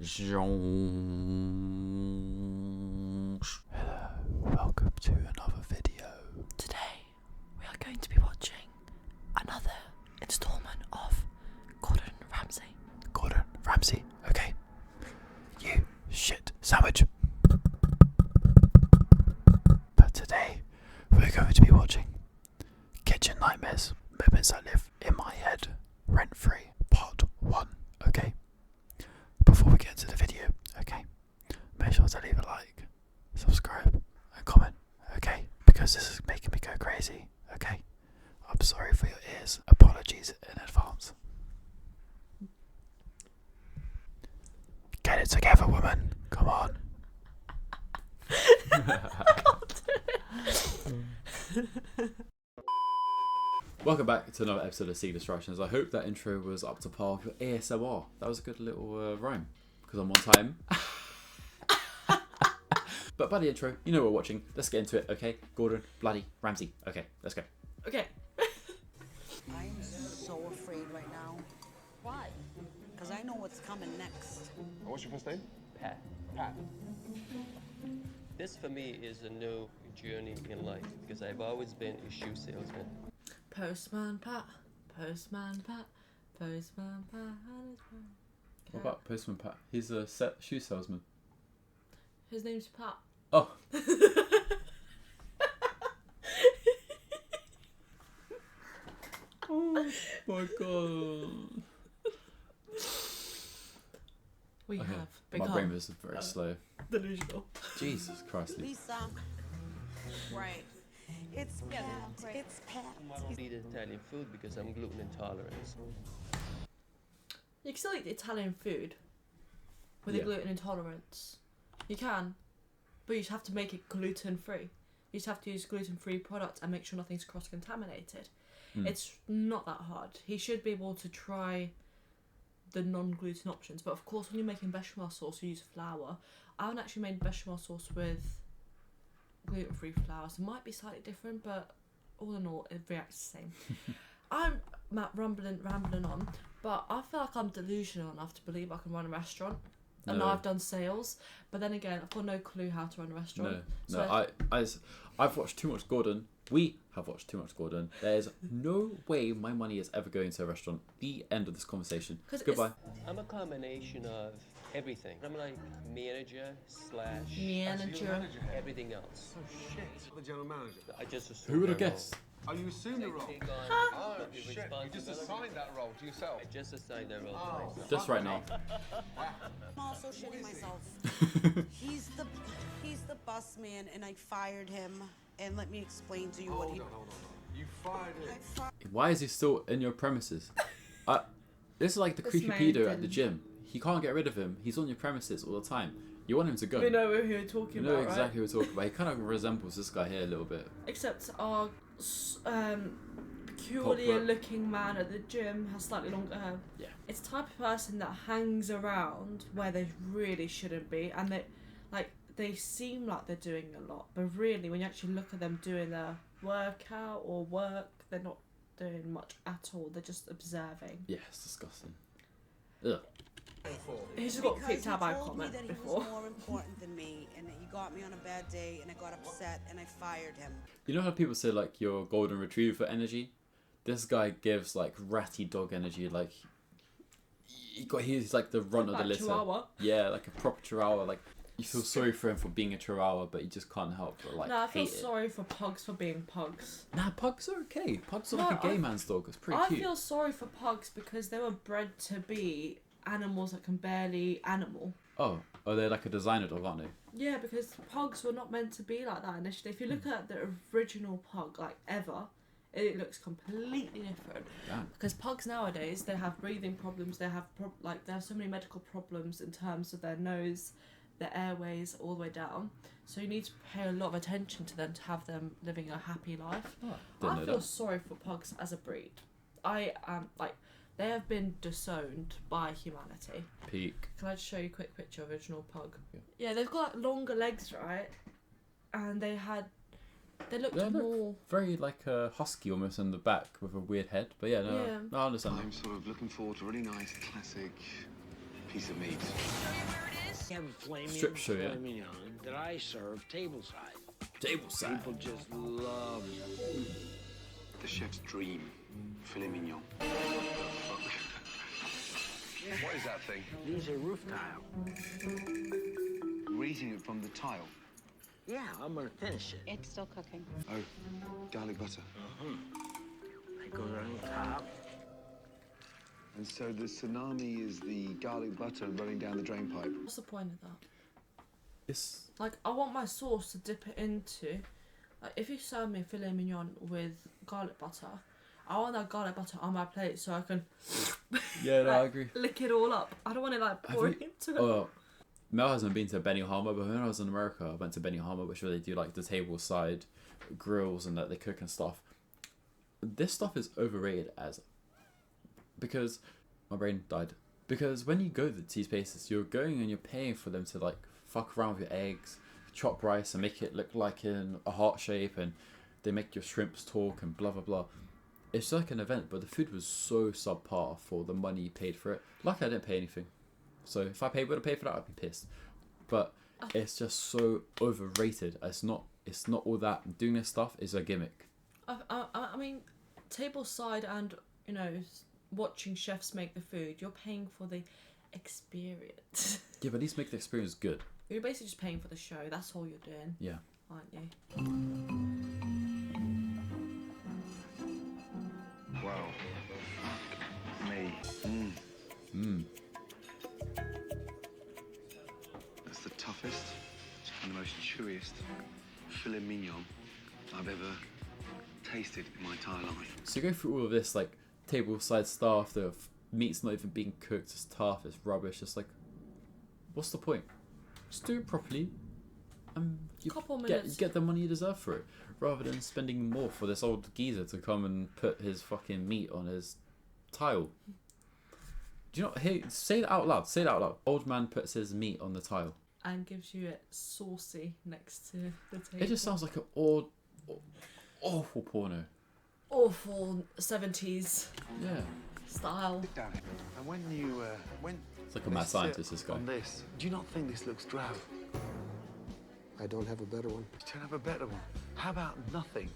Hello, welcome to another video. Today we are going to be watching another installment of Gordon Ramsay. Gordon Ramsay, okay. You shit sandwich. But today we're going to be watching Kitchen Nightmares, Moments That Live in My Head, Rent Free, Part 1, okay? Before we get into the video, okay, make sure to leave a like, subscribe and comment, okay? Because this is making me go crazy, okay? I'm sorry for your ears. Apologies in advance. Get it together, woman. Come on. Welcome back to another episode of Sea Distractions. I hope that intro was up to par with your ASMR. That was a good little rhyme, because I'm on time. But by the intro, you know what we're watching. Let's get into it, okay? Gordon bloody Ramsay. Okay, let's go. Okay. I'm so afraid right now. Why? Because I know what's coming next. What's your first name? Pat. Pat. This for me is a new journey in life because I've always been a shoe salesman. Postman Pat, Postman Pat, Postman Pat. What about Postman Pat? He's a shoe salesman. His name's Pat. Oh. Oh my god. We Okay. have My become brain was very slow. delusional. Jesus Christ. Lisa. Right. It's Pat. It's Pat. I eat Italian food because I'm gluten intolerant. You can still eat Italian food with Yeah. a gluten intolerance. You can, but you just have to make it gluten free. You just have to use gluten free products and make sure nothing's cross contaminated. It's not that hard. He should be able to try the non-gluten options, but of course when you're making bechamel sauce you use flour. I haven't actually made bechamel sauce with gluten-free flour, so it might be slightly different, but all in all it reacts the same. I'm rambling on, but I feel like I'm delusional enough to believe I can run a restaurant. And No. I've done sales, but then again I've got no clue how to run a restaurant. I've watched too much Gordon. We have watched too much Gordon. There's no way my money is ever going to a restaurant. The end of this conversation. Goodbye. I'm a combination of everything. I'm like manager / Manager. everything else. Oh shit. The general manager. I just assume Who would have their guessed? Oh, you assumed the role. role. Take on Oh the shit. You just responsibility. assigned that role to yourself. I just assigned that role to Oh. myself. Just right now. I'm also shitting myself. He's the bus man, and I fired him. And let me explain to you what Hold he. on. You fired him. Why is he still in your premises? This is like the This creepy man pedo at the didn't- gym. You can't get rid of him. He's on your premises all the time. You want him to go. We know who we're talking You know about, exactly right? who we're talking about. He kind of resembles this guy here a little bit. Except our peculiar looking man at the gym has slightly longer hair. Yeah. It's the type of person that hangs around where they really shouldn't be, and they seem like they're doing a lot, but really when you actually look at them doing their workout or work, they're not doing much at all. They're just observing. Yeah, it's disgusting. Ugh. He's just got Because creeped he out by a told me comment that he before. was more important than me, and that he got me on a bad day, and I got upset, and I fired him. You know how people say like your golden retriever energy? This guy gives like ratty dog energy. Like he's like the runt of the Like litter. Chihuahua. Yeah, like a proper chihuahua. Like you feel sorry for him for being a chihuahua, but you just can't help but like No, I feel hate it. sorry for pugs for being pugs. Nah, pugs are okay. Pugs are No, like a gay man's dog. It's pretty I cute. feel sorry for pugs because they were bred to be animals that can barely animal. Oh, they're like a designer dog, aren't they? Yeah, because pugs were not meant to be like that initially. If you look at the original pug, like ever, it looks completely different. Damn. Because pugs nowadays, they have breathing problems. They have they have so many medical problems in terms of their nose, their airways, all the way down. So you need to pay a lot of attention to them to have them living a happy life. Oh, didn't I know feel that. sorry for pugs as a breed. I am they have been disowned by humanity. Peak. Can I just show you a quick picture of original pug? Yeah, they've got longer legs, right? And they looked They look more. very like a husky almost in the back with a weird head. But yeah, no, I understand. I'm sort of looking forward to a really nice classic piece of meat. have a flaming Strip show, yeah. filet mignon that I serve tableside. Tableside. People just love it. The chef's dream, filet mignon. What is that thing? Use a roof tile. Raising it from the tile. Yeah, I'm gonna finish it. It's still cooking. Oh, garlic butter. It goes on top. And so the tsunami is the garlic butter running down the drain pipe. What's the point of that? It's Like, I want my sauce to dip it into. Like, if you serve me filet mignon with garlic butter, I want that garlic butter on my plate so I can yeah, no, I like, agree. lick it all up. I don't want it like pouring into it. Oh, Mel hasn't been to Benihana, but when I was in America, I went to Benihana, which where they do like the table side grills and that they cook and stuff. This stuff is overrated because my brain died. Because when you go to these places, you're going and you're paying for them to like fuck around with your eggs, chop rice and make it look like in a heart shape, and they make your shrimps talk and blah blah blah. It's like an event, but the food was so subpar for the money you paid for it. Luckily, I didn't pay anything. So if I would have paid for that, I'd be pissed. But it's just so overrated. It's not all that. Doing this stuff is a gimmick. I mean, tableside and, you know, watching chefs make the food, you're paying for the experience. Yeah, but at least make the experience good. You're basically just paying for the show. That's all you're doing, Yeah. aren't you? Wow. Me. That's the toughest and the most chewiest filet mignon I've ever tasted in my entire life. So you go through all of this like tableside stuff, the meat's not even being cooked, it's tough, it's rubbish. It's like, what's the point? Just do it properly, and you get the money you deserve for it, rather than spending more for this old geezer to come and put his fucking meat on his tile. Do you not hear? Say that out loud. Say it out loud. Old man puts his meat on the tile. And gives you it saucy next to the table. It just sounds like an awful porno. Awful 70s Yeah. style. Damn it. And when you It's like a mad scientist, this guy. on this, do you not think this looks drab? I don't have a better one. You don't have a better one. How about nothing?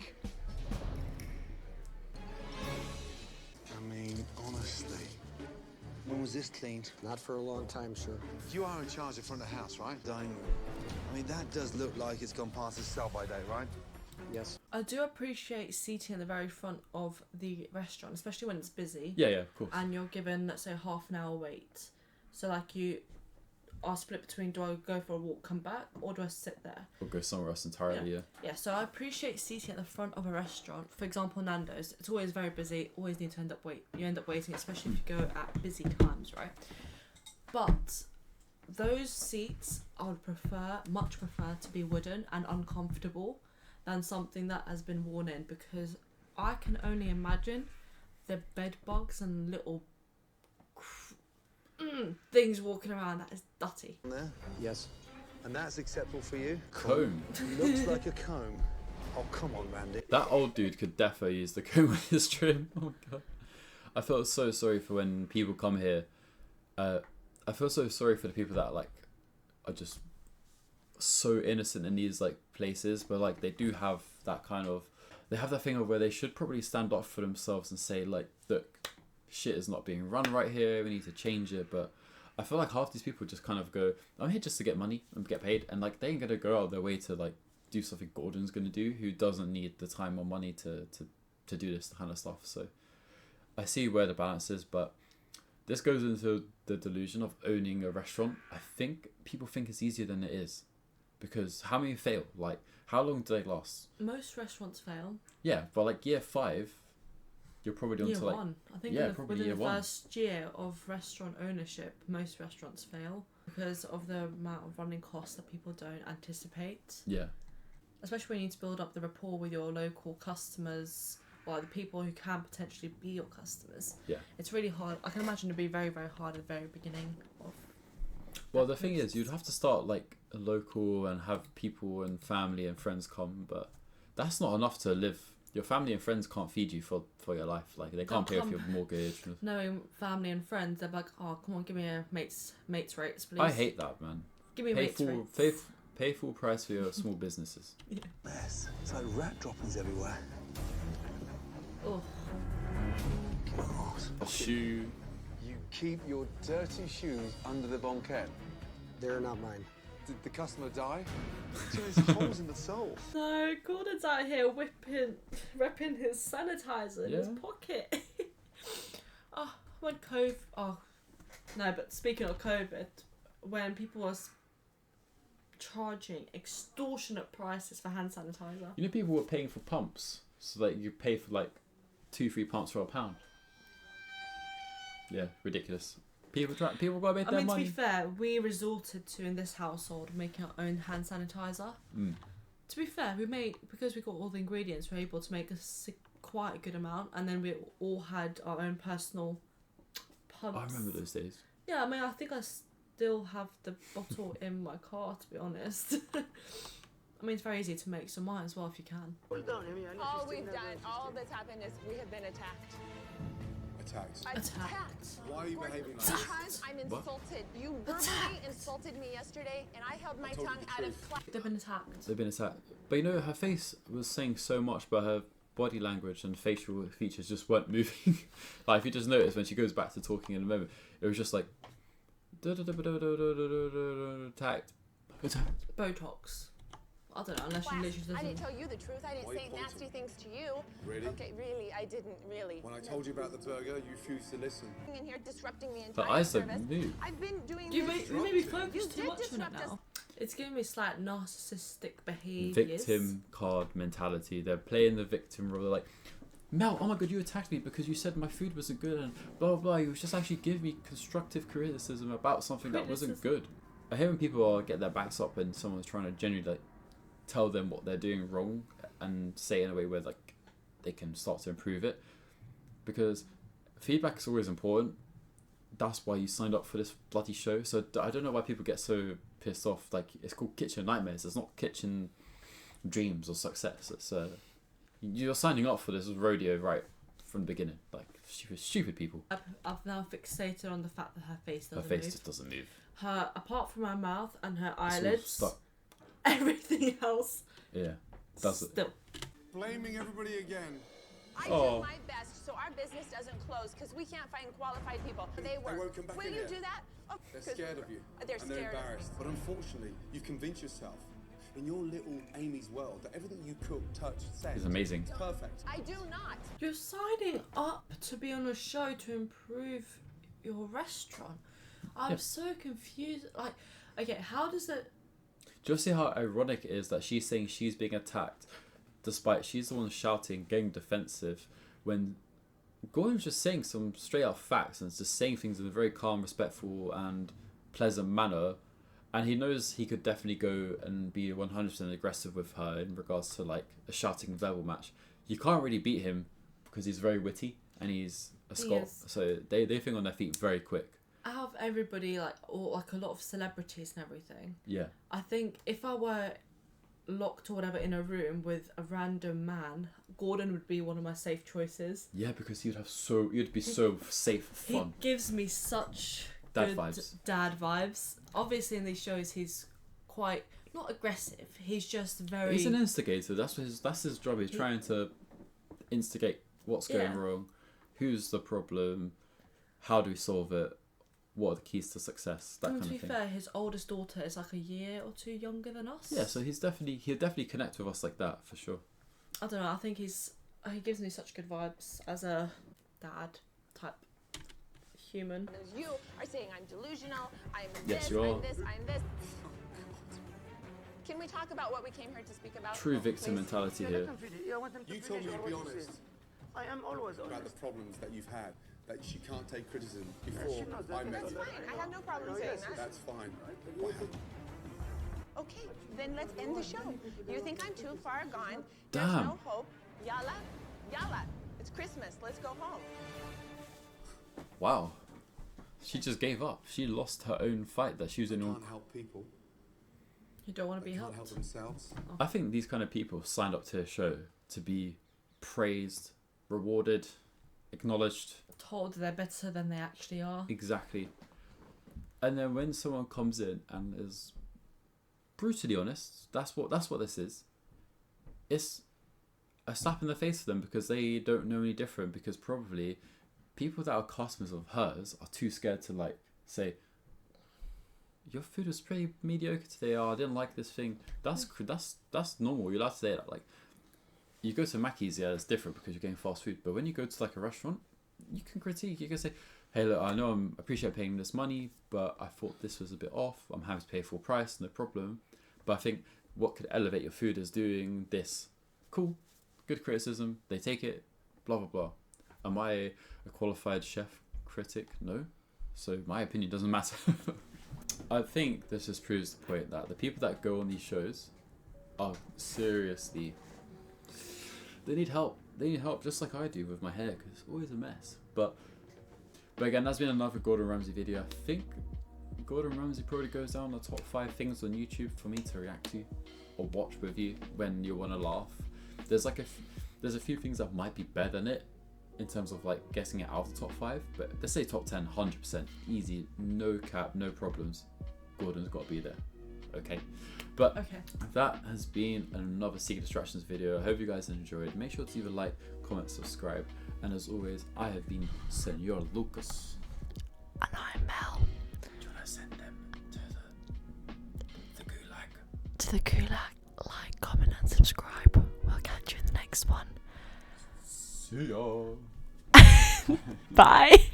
I mean, honestly. When was this cleaned? Not for a long time, sir. You are in charge of front of house, right? Dining room. I mean, that does look like it's gone past its sell-by date, right? Yes. I do appreciate seating at the very front of the restaurant, especially when it's busy. Yeah, of course. And you're given, let's say, half an hour wait. So, like, you are split between, do I go for a walk, come back, or do I sit there? Or go somewhere else entirely, yeah. Yeah, so I appreciate seating at the front of a restaurant. For example, Nando's. It's always very busy. Always need to you end up waiting, especially if you go at busy times, right? But those seats I would much prefer to be wooden and uncomfortable than something that has been worn in, because I can only imagine the bed bugs and little things walking around. That is dirty. There. Yes. And that's acceptable for you? Comb. Looks like a comb. Oh, come on, Randy. That old dude could defo use the comb with his trim. Oh my god. I felt so sorry for when people come here. I feel so sorry for the people that like are just so innocent in these like places, but like they do have that kind of, they have that thing of where they should probably stand up for themselves and say like, look, shit is not being run right here, we need to change it. But I feel like half these people just kind of go, I'm here just to get money and get paid, and like they ain't gonna go out of their way to like do something Gordon's gonna do, who doesn't need the time or money to do this kind of stuff. So I see where the balance is, but this goes into the delusion of owning a restaurant. I think people think it's easier than it is, because how many fail? Like, how long do they last? Most restaurants fail. Yeah, but like year 5, you're probably on Year to like 1. I think probably within year the 1. first year of restaurant ownership, most restaurants fail because of the amount of running costs that people don't anticipate. Yeah. Especially when you need to build up the rapport with your local customers, or the people who can potentially be your customers. Yeah. It's really hard. I can imagine it'd be very, very hard at the very beginning of. Well, the thing is, you'd have to start like a local and have people and family and friends come, but that's not enough to live. Your family and friends can't feed you for your life. Like, they can't pay off your mortgage. Knowing family and friends, they're like, oh, come on, give me a mates rates, please. I hate that, man. Give me Pay rates. pay full price for your small businesses. Mess. It's like rat droppings everywhere. Oh, God. A shoe. You keep your dirty shoes under the banquette. They're not mine. Did the customer die? So there's holes in the sole. no, Gordon's out here repping his sanitizer in his Yeah. pocket. Oh, when COVID. Oh, no, but speaking of COVID, when people was charging extortionate prices for hand sanitizer. You know, people were paying for pumps, so that you pay for like 2-3 pumps for £1. Yeah, ridiculous. People got to make I their mean, money. to be fair, we resorted to, in this household, making our own hand sanitizer. To be fair, because we got all the ingredients, we were able to make quite a good amount, and then we all had our own personal pumps. I remember those days. Yeah, I mean, I think I still have the bottle in my car, to be honest. I mean, it's very easy to make, so might as well if you can. All we've done, all that's happened is we have been attacked. Attacked. Why are you behaving like Because I'm insulted. You verbally insulted me yesterday, and I held my tongue out of class. They've been attacked. They've been attacked. But you know, her face was saying so much, but her body language and facial features just weren't moving. Like, if you just notice when she goes back to talking in a moment, it was just like attacked. Botox. I don't know, unless she literally I didn't doesn't. tell you the truth. I didn't say nasty things to you. Really? Okay, really, I didn't really. When I told you about the burger, you refused to listen. In here disrupting the Her entire eyes service. don't move. I've been doing You this. maybe focus You too did much on it disrupt us. now. It's giving me slight narcissistic behaviours. Victim card mentality. They're playing the victim role. They're like, Mel, oh my god, you attacked me because you said my food wasn't good and blah blah blah. You was just actually giving me constructive criticism about something that wasn't good. I hate when people get their backs up and someone's trying to genuinely like tell them what they're doing wrong and say it in a way where like they can start to improve it, because feedback is always important. That's why you signed up for this bloody show. So I don't know why people get so pissed off. Like, it's called Kitchen Nightmares. It's not Kitchen Dreams or Success. It's you're signing up for this rodeo right from the beginning. Like, stupid people. I've now fixated on the fact that her face Her doesn't face move. just doesn't move. Her, apart from her mouth and her It's all eyelids, stuck. everything else Yeah, does it. still. Blaming everybody again. I Oh. do my best so our business doesn't close because we can't find qualified people. They work. won't come back Will in you here. do that? Oh, They're 'cause scared of you. They're and they're scared of me. embarrassed. But unfortunately, you've convinced yourself in your little Amy's world that everything you cook, touch, say It's amazing. is perfect. I do not. You're signing up to be on a show to improve your restaurant. I'm Yeah. so confused. Like, okay, how does it? Do you see how ironic it is that she's saying she's being attacked, despite she's the one shouting, getting defensive, when Gordon's just saying some straight up facts and just saying things in a very calm, respectful, and pleasant manner, and he knows he could definitely go and be 100% aggressive with her in regards to like a shouting verbal match. You can't really beat him because he's very witty and he's a Scot, is. so they think on their feet very quick. Out of everybody, like, or like a lot of celebrities and everything, Yeah. I think if I were locked or whatever in a room with a random man, Gordon would be one of my safe choices. Yeah, because you'd be so safe, fun. He gives me such Dad good vibes. dad vibes. Obviously, in these shows, he's quite not aggressive. He's just very. He's an instigator. That's his job. He's trying to instigate what's going Yeah. wrong, who's the problem, how do we solve it, what are the keys to success, that And kind to of be thing. fair, his oldest daughter is like a year or two younger than us. Yeah, so he'll definitely connect with us like that for sure. I don't know. I think he gives me such good vibes as a dad type human. As you are saying I'm delusional, I'm Yes, this, you are. I'm this, I'm this. Can we talk about what we came here to speak about? True victim please? mentality here. You told me to be honest I am always about the problems that you've had, that she can't take criticism before I met That's her. fine. I have no problem saying that. That's fine. Wow. Okay, then let's end the show. You think I'm too far gone? There's Damn. no hope. Yalla, yalla. It's Christmas. Let's go home. Wow. She just gave up. She lost her own fight that she was in. Can't help people. You don't want to They be can't help helped. themselves. I think these kind of people signed up to a show to be praised, rewarded, acknowledged. Told they're better than they actually are. Exactly. And then when someone comes in and is brutally honest, that's what this is. It's a slap in the face for them because they don't know any different, because probably people that are customers of hers are too scared to like say, your food was pretty mediocre today, or I didn't like this thing. That's normal. You're allowed to say that. Like, you go to Mackey's, yeah, it's different because you're getting fast food. But when you go to like a restaurant, you can critique. You can say, hey, look, I know I appreciate paying this money, but I thought this was a bit off. I'm happy to pay full price, no problem. But I think what could elevate your food is doing this. Cool, good criticism. They take it, blah, blah, blah. Am I a qualified chef critic? No. So my opinion doesn't matter. I think this just proves the point that the people that go on these shows are seriously, they need help. They need help just like I do with my hair, because it's always a mess. But again, that's been another Gordon Ramsay video. I think Gordon Ramsay probably goes down the top 5 things on YouTube for me to react to or watch with you when you want to laugh. There's like there's a few things that might be better than it in terms of like guessing it out of the top 5, but let's say top 10, 100%, easy, no cap, no problems. Gordon's got to be there, okay? But Okay. that has been another Secret Distractions video. I hope you guys enjoyed. Make sure to either like, comment, subscribe, and as always, I have been Senor Lucas. And I'm Mel. Do you want to send them to the gulag? To the gulag, like, comment, and subscribe. We'll catch you in the next one. See ya. Bye.